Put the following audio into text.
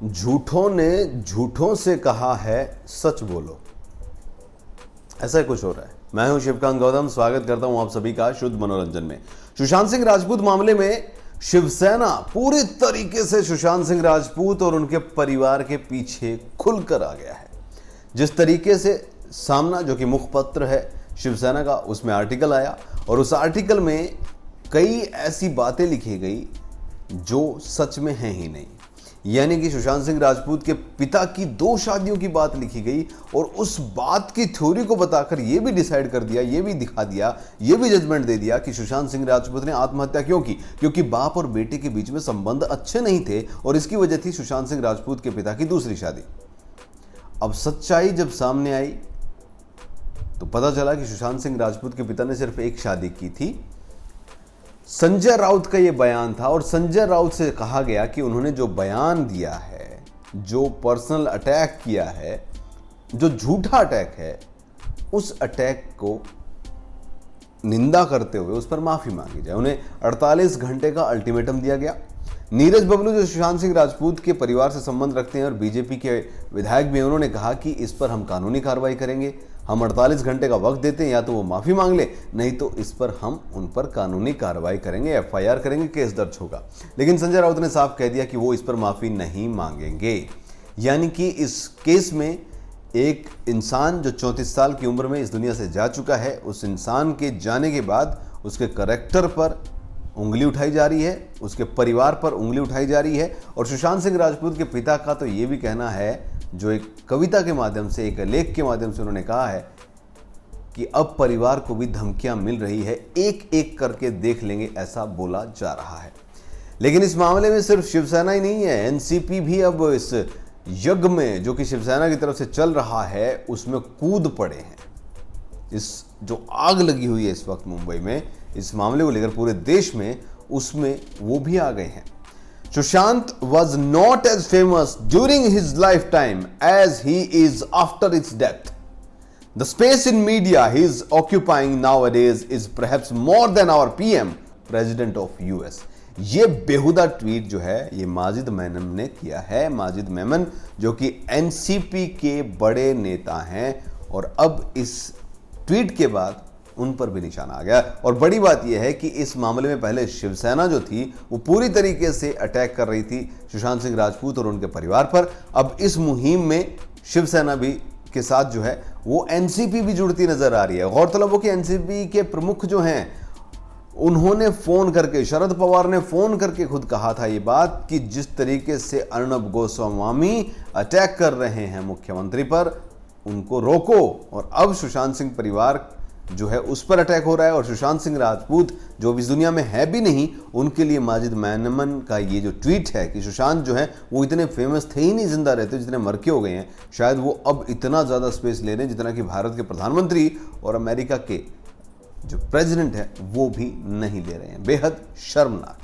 झूठों ने झूठों से कहा है सच बोलो, ऐसा ही कुछ हो रहा है। मैं हूं शिवकांत गौतम, स्वागत करता हूं आप सभी का शुद्ध मनोरंजन में। सुशांत सिंह राजपूत मामले में शिवसेना पूरी तरीके से सुशांत सिंह राजपूत और उनके परिवार के पीछे खुलकर आ गया है। जिस तरीके से सामना, जो कि मुखपत्र है शिवसेना का, उसमें आर्टिकल आया और उस आर्टिकल में कई ऐसी बातें लिखी गई जो सच में हैं ही नहीं। यानी कि सुशांत सिंह राजपूत के पिता की 2 शादियों की बात लिखी गई और उस बात की थ्योरी को बताकर यह भी डिसाइड कर दिया, यह भी दिखा दिया, यह भी जजमेंट दे दिया कि सुशांत सिंह राजपूत ने आत्महत्या क्यों की, क्योंकि बाप और बेटे के बीच में संबंध अच्छे नहीं थे और इसकी वजह थी सुशांत सिंह राजपूत के पिता की दूसरी शादी। अब सच्चाई जब सामने आई तो पता चला कि सुशांत सिंह राजपूत के पिता ने सिर्फ एक शादी की थी। संजय राउत का यह बयान था और संजय राउत से कहा गया कि उन्होंने जो बयान दिया है, जो पर्सनल अटैक किया है, जो झूठा अटैक है, उस अटैक को निंदा करते हुए उस पर माफी मांगी जाए। उन्हें 48 घंटे का अल्टीमेटम दिया गया। नीरज बबलू जो सुशांत सिंह राजपूत के परिवार से संबंध रखते हैं और बीजेपी के विधायक भी हैं, उन्होंने कहा कि इस पर हम कानूनी कार्रवाई करेंगे। हम 48 घंटे का वक्त देते हैं, या तो वो माफी मांग ले, नहीं तो इस पर हम उन पर कानूनी कार्रवाई करेंगे, एफआईआर करेंगे, केस दर्ज होगा। लेकिन संजय राउत ने साफ कह दिया कि वो इस पर माफी नहीं मांगेंगे। यानी कि इस केस में एक इंसान जो 34 साल की उम्र में इस दुनिया से जा चुका है, उस इंसान के जाने के बाद उसके कैरेक्टर पर उंगली उठाई जा रही है, उसके परिवार पर उंगली उठाई जा रही है। और सुशांत सिंह राजपूत के पिता का तो ये भी कहना है, जो एक कविता के माध्यम से, एक लेख के माध्यम से उन्होंने कहा है कि अब परिवार को भी धमकियां मिल रही है, एक एक करके देख लेंगे, ऐसा बोला जा रहा है। लेकिन इस मामले में सिर्फ शिवसेना ही नहीं है, एनसीपी भी अब इस यज्ञ में, जो कि शिवसेना की तरफ से चल रहा है, उसमें कूद पड़े हैं। इस जो आग लगी हुई है इस वक्त मुंबई में, इस मामले को लेकर पूरे देश में, उसमें वो भी आ गए हैं। Sushant was not as famous during his lifetime as he is after its death. The space in media he is occupying nowadays is perhaps more than our PM, President of US. ये बेहुदा tweet जो है ये माजिद मेमन ने किया है। माजिद मेमन जो कि एनसीपी के बड़े नेता हैं, और अब इस ट्वीट के बाद उन पर भी निशाना आ गया। और बड़ी बात यह है कि इस मामले में पहले शिवसेना जो थी वो पूरी तरीके से अटैक कर रही थी सुशांत सिंह राजपूत और उनके परिवार पर। अब इस मुहिम में शिवसेना भी के साथ जो है वो एनसीपी भी जुड़ती नजर आ रही है। गौरतलब हो कि एनसीपी के प्रमुख जो हैं, उन्होंने फोन करके, शरद पवार ने फोन करके खुद कहा था ये बात कि जिस तरीके से अर्नब गोस्वामी अटैक कर रहे हैं मुख्यमंत्री पर, उनको रोको। और अब सुशांत सिंह परिवार जो है उस पर अटैक हो रहा है। और सुशांत सिंह राजपूत जो इस दुनिया में है भी नहीं, उनके लिए माजिद मेमन का ये जो ट्वीट है कि सुशांत जो है वो इतने फेमस थे ही नहीं जिंदा रहते जितने मर के हो गए हैं, शायद वो अब इतना ज़्यादा स्पेस ले रहे हैं जितना कि भारत के प्रधानमंत्री और अमेरिका के जो प्रेसिडेंट है वो भी नहीं ले रहे हैं। बेहद शर्मनाक।